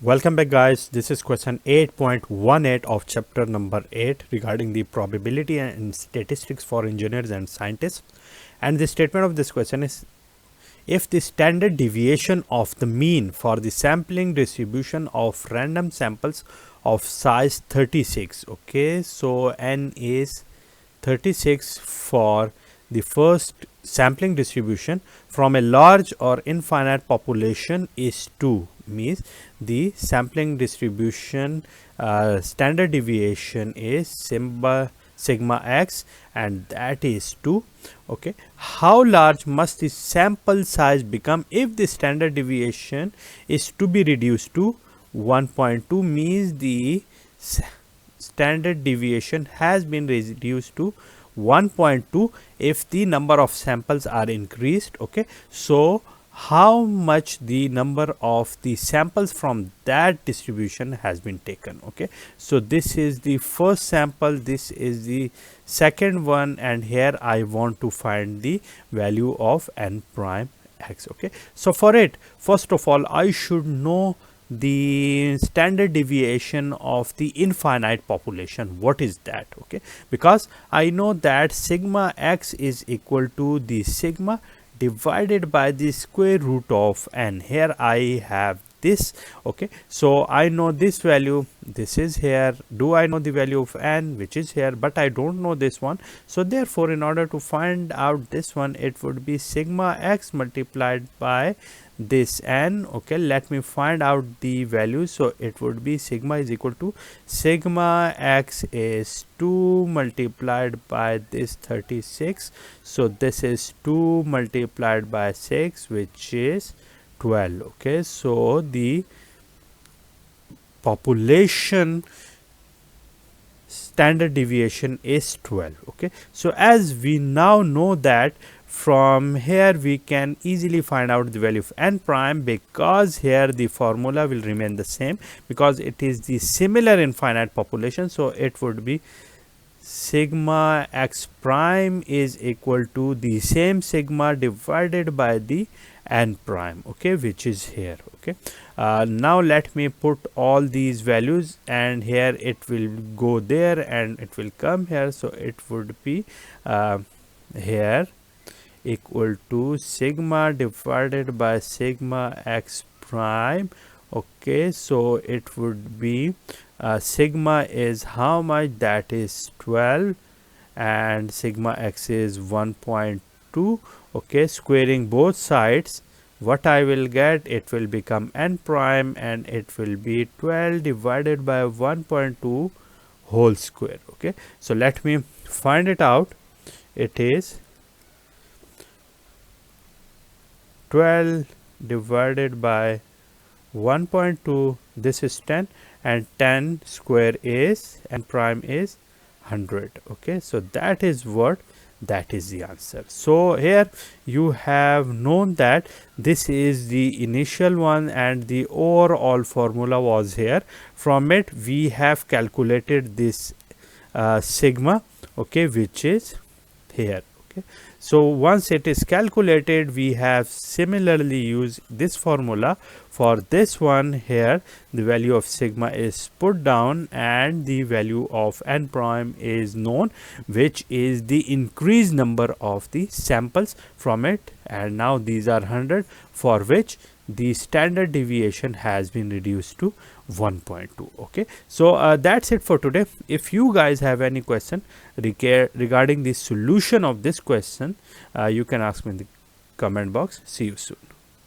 Welcome back, guys. This is question 8.18 of chapter number 8 regarding the probability and statistics for engineers and scientists. And the statement of this question is, if the standard deviation of the mean for the sampling distribution of random samples of size 36, okay, so n is 36 for the first sampling distribution from a large or infinite population is 2, means the sampling distribution standard deviation is sigma x, and that is 2. Okay, how large must the sample size become if the standard deviation is to be reduced to 1.2, means the standard deviation has been reduced to 1.2 if the number of samples are increased. Okay, so how much the number of the samples from that distribution has been taken. Okay, so this is the first sample, this is the second one, and here I want to find the value of n prime x. Okay, so for it, first of all, I should know the standard deviation of the infinite population. What is that? Okay, because I know that sigma x is equal to the sigma divided by the square root of n. Here I have this. Okay, so I know this value, this is here. Do I know the value of n, which is here, but I don't know this one. So therefore, in order to find out this one, it would be sigma x multiplied by this n. Okay, let me find out the value. So it would be sigma is equal to sigma x is 2 multiplied by this 36. So this is 2 multiplied by 6, which is 12. Okay, so the population standard deviation is 12. Okay, so as we now know that, from here we can easily find out the value of n prime, because here the formula will remain the same because it is the similar infinite population. So it would be sigma x prime is equal to the same sigma divided by the n prime, okay, which is here. Okay, now let me put all these values, and here it will go there and it will come here. So it would be here equal to sigma divided by sigma x prime. Okay, so it would be sigma is how much? That is 12, and sigma x is 1.2. okay, squaring both sides, what I will get, it will become n prime, and it will be 12 divided by 1.2 whole square. Okay, so let me find it out. It is 12 divided by 1.2, this is 10, and 10 square is n prime is 100. Okay, so that is the answer. So here you have known that this is the initial one, and the overall formula was here. From it we have calculated this sigma, okay, which is here. Okay, so once it is calculated, we have similarly used this formula for this one. Here the value of sigma is put down, and the value of n prime is known, which is the increased number of the samples from it, and now these are 100, for which the standard deviation has been reduced to 1.2. okay, so that's it for today. If you guys have any question regarding the solution of this question, you can ask me in the comment box. See you soon.